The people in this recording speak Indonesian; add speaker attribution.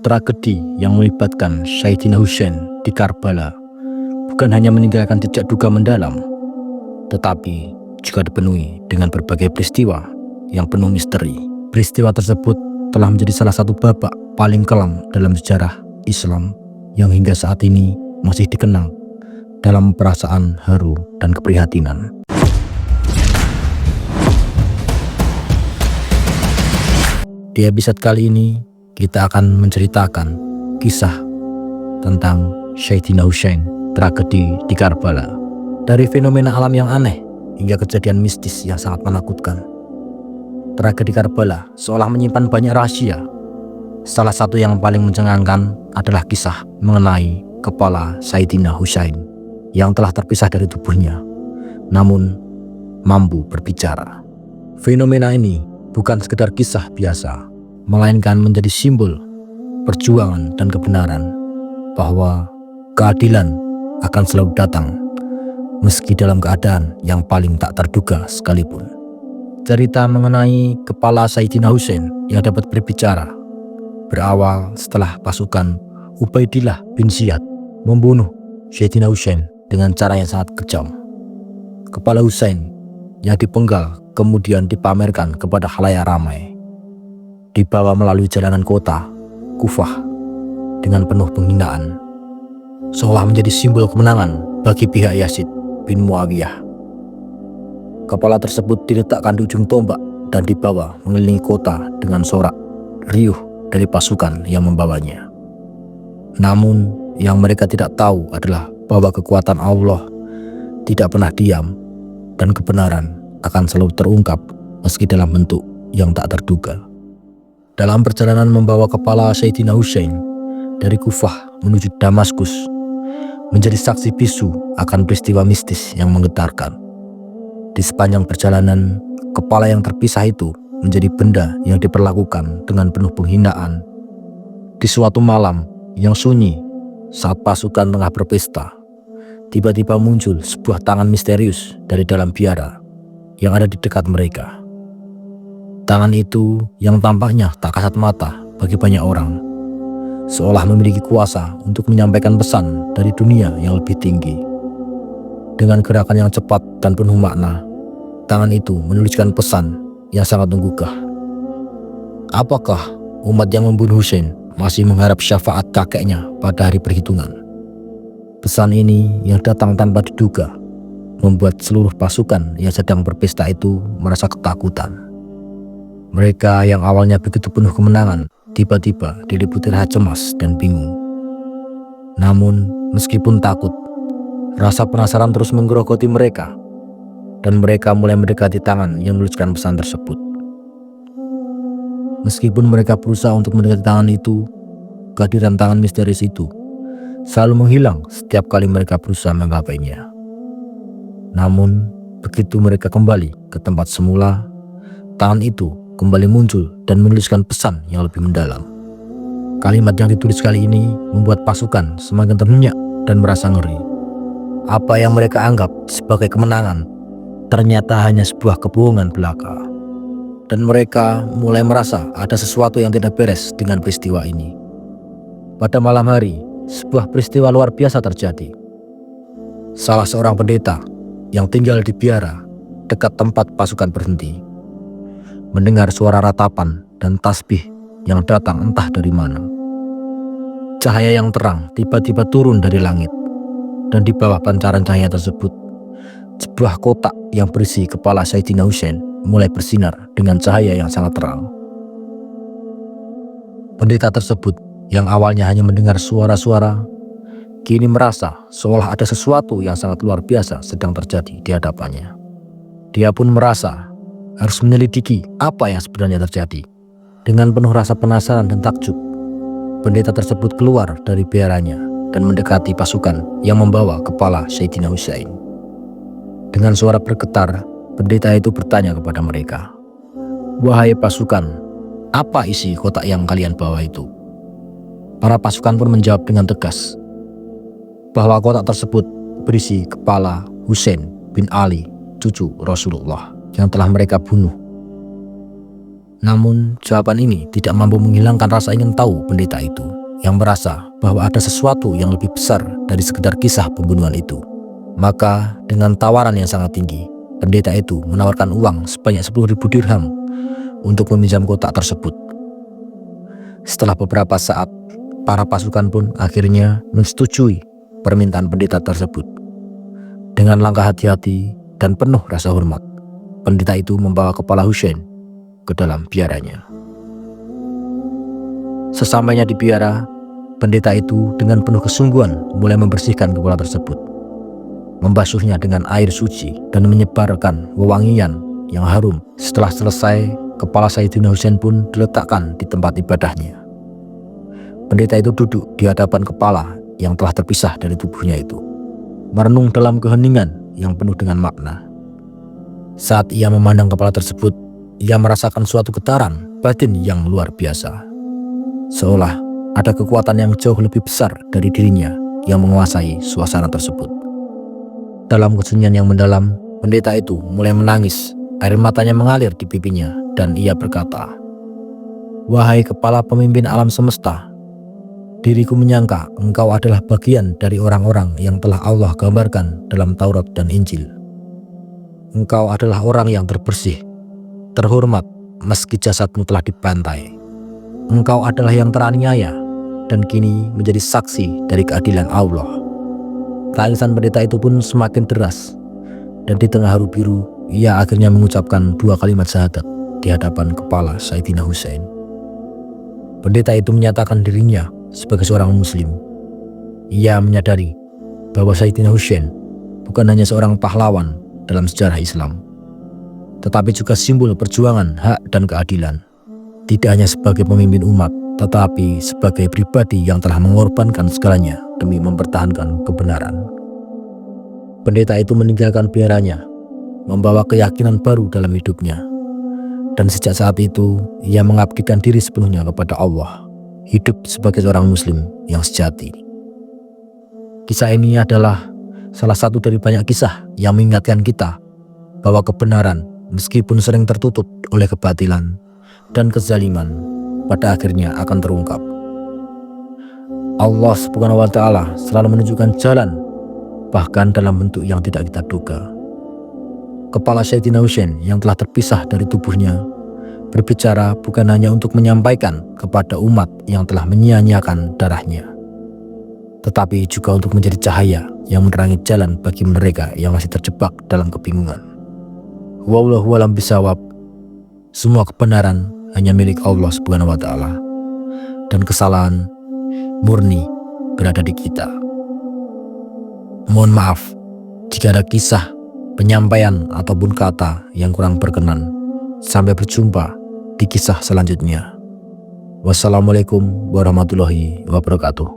Speaker 1: Tragedi yang melibatkan Sayyidina Husain di Karbala bukan hanya meninggalkan jejak duka mendalam, tetapi juga dipenuhi dengan berbagai peristiwa yang penuh misteri. Peristiwa tersebut telah menjadi salah satu babak paling kelam dalam sejarah Islam yang hingga saat ini masih dikenang dalam perasaan haru dan keprihatinan. Di episode kali ini, kita akan menceritakan kisah tentang Sayyidina Husain, tragedi di Karbala. Dari fenomena alam yang aneh hingga kejadian mistis yang sangat menakutkan. Tragedi Karbala seolah menyimpan banyak rahasia. Salah satu yang paling mencengangkan adalah kisah mengenai kepala Sayyidina Husain yang telah terpisah dari tubuhnya, namun mampu berbicara. Fenomena ini bukan sekedar kisah biasa, melainkan menjadi simbol perjuangan dan kebenaran, bahwa keadilan akan selalu datang meski dalam keadaan yang paling tak terduga sekalipun. Cerita mengenai kepala Sayyidina Husain yang dapat berbicara berawal setelah pasukan Ubaidillah bin Ziyad membunuh Sayyidina Husain dengan cara yang sangat kejam. Kepala Husain yang dipenggal kemudian dipamerkan kepada khalayak ramai, dibawa melalui jalanan kota Kufah dengan penuh penghinaan, seolah menjadi simbol kemenangan bagi pihak Yazid bin Muawiyah. Kepala tersebut diletakkan di ujung tombak dan dibawa mengelilingi kota dengan sorak riuh dari pasukan yang membawanya. Namun yang mereka tidak tahu adalah bahwa kekuatan Allah tidak pernah diam dan kebenaran akan selalu terungkap meski dalam bentuk yang tak terduga. Dalam perjalanan membawa kepala Sayyidina Husain dari Kufah menuju Damaskus, menjadi saksi bisu akan peristiwa mistis yang menggetarkan. Di sepanjang perjalanan, kepala yang terpisah itu menjadi benda yang diperlakukan dengan penuh penghinaan. Di suatu malam yang sunyi, saat pasukan tengah berpesta, tiba-tiba muncul sebuah tangan misterius dari dalam biara yang ada di dekat mereka. Tangan itu yang tampaknya tak kasat mata bagi banyak orang, seolah memiliki kuasa untuk menyampaikan pesan dari dunia yang lebih tinggi. Dengan gerakan yang cepat dan penuh makna, tangan itu menuliskan pesan yang sangat menggugah. Apakah umat yang membunuh Husain masih mengharap syafaat kakeknya pada hari perhitungan? Pesan ini yang datang tanpa diduga membuat seluruh pasukan yang sedang berpesta itu merasa ketakutan. Mereka yang awalnya begitu penuh kemenangan tiba-tiba diliputi rasa cemas dan bingung. Namun meskipun takut, rasa penasaran terus menggerogoti mereka, dan mereka mulai mendekati tangan yang menuliskan pesan tersebut. Meskipun mereka berusaha untuk mendekati tangan itu, kehadiran tangan misterius itu selalu menghilang setiap kali mereka berusaha menggapainya. Namun begitu mereka kembali ke tempat semula, tangan itu kembali muncul dan menuliskan pesan yang lebih mendalam. Kalimat yang ditulis kali ini membuat pasukan semakin terhenyak dan merasa ngeri. Apa yang mereka anggap sebagai kemenangan ternyata hanya sebuah kebohongan belaka. Dan mereka mulai merasa ada sesuatu yang tidak beres dengan peristiwa ini. Pada malam hari, sebuah peristiwa luar biasa terjadi. Salah seorang pendeta yang tinggal di biara dekat tempat pasukan berhenti mendengar suara ratapan dan tasbih yang datang entah dari mana. Cahaya yang terang tiba-tiba turun dari langit, dan di bawah pancaran cahaya tersebut, sebuah kotak yang berisi kepala Sayyidina Husain mulai bersinar dengan cahaya yang sangat terang. Pendeta tersebut yang awalnya hanya mendengar suara-suara, kini merasa seolah ada sesuatu yang sangat luar biasa sedang terjadi di hadapannya. Dia pun merasa harus menyelidiki apa yang sebenarnya terjadi. Dengan penuh rasa penasaran dan takjub, pendeta tersebut keluar dari biaranya dan mendekati pasukan yang membawa kepala Sayyidina Husain. Dengan suara bergetar, pendeta itu bertanya kepada mereka, "Wahai pasukan, apa isi kotak yang kalian bawa itu?" Para pasukan pun menjawab dengan tegas bahwa kotak tersebut berisi kepala Husain bin Ali, cucu Rasulullah, yang telah mereka bunuh. Namun jawaban ini tidak mampu menghilangkan rasa ingin tahu pendeta itu, yang merasa bahwa ada sesuatu yang lebih besar dari sekedar kisah pembunuhan itu. Maka dengan tawaran yang sangat tinggi, pendeta itu menawarkan uang sebanyak 10.000 dirham untuk meminjam kotak tersebut. Setelah beberapa saat, para pasukan pun akhirnya menyetujui permintaan pendeta tersebut. Dengan langkah hati-hati dan penuh rasa hormat, pendeta itu membawa kepala Hussein ke dalam biaranya. Sesampainya di biara, pendeta itu dengan penuh kesungguhan mulai membersihkan kepala tersebut, membasuhnya dengan air suci dan menyebarkan wewangian yang harum. Setelah selesai, kepala Sayyidina Hussein pun diletakkan di tempat ibadahnya. Pendeta itu duduk di hadapan kepala yang telah terpisah dari tubuhnya itu, merenung dalam keheningan yang penuh dengan makna. Saat ia memandang kepala tersebut, ia merasakan suatu getaran batin yang luar biasa. Seolah ada kekuatan yang jauh lebih besar dari dirinya yang menguasai suasana tersebut. Dalam kesunyian yang mendalam, pendeta itu mulai menangis. Air matanya mengalir di pipinya dan ia berkata, "Wahai kepala pemimpin alam semesta, diriku menyangka engkau adalah bagian dari orang-orang yang telah Allah gambarkan dalam Taurat dan Injil. Engkau adalah orang yang terbersih, terhormat meski jasadmu telah dibantai. Engkau adalah yang teraniaya dan kini menjadi saksi dari keadilan Allah." Tangisan pendeta itu pun semakin deras, dan di tengah haru biru ia akhirnya mengucapkan 2 kalimat syahadat di hadapan kepala Sayyidina Hussein. Pendeta itu menyatakan dirinya sebagai seorang muslim. Ia menyadari bahwa Sayyidina Hussein bukan hanya seorang pahlawan dalam sejarah Islam, tetapi juga simbol perjuangan hak dan keadilan. Tidak hanya sebagai pemimpin umat, tetapi sebagai pribadi yang telah mengorbankan segalanya demi mempertahankan kebenaran. Pendeta itu meninggalkan biaranya, membawa keyakinan baru dalam hidupnya. Dan sejak saat itu, ia mengabdikan diri sepenuhnya kepada Allah, hidup sebagai seorang muslim yang sejati. Kisah ini adalah salah satu dari banyak kisah yang mengingatkan kita bahwa kebenaran, meskipun sering tertutup oleh kebatilan dan kezaliman, pada akhirnya akan terungkap. Allah Subhanahu wa Ta'ala selalu menunjukkan jalan, bahkan dalam bentuk yang tidak kita duga. Kepala Sayyidina Hussein yang telah terpisah dari tubuhnya berbicara bukan hanya untuk menyampaikan kepada umat yang telah menyia-nyiakan darahnya, tetapi juga untuk menjadi cahaya yang menerangi jalan bagi mereka yang masih terjebak dalam kebingungan. Wallahu a'lam bishawab. Semua kebenaran hanya milik Allah Subhanahu wa Ta'ala, dan kesalahan murni berada di kita. Mohon maaf jika ada kisah, penyampaian ataupun kata yang kurang berkenan. Sampai berjumpa di kisah selanjutnya. Wassalamualaikum warahmatullahi wabarakatuh.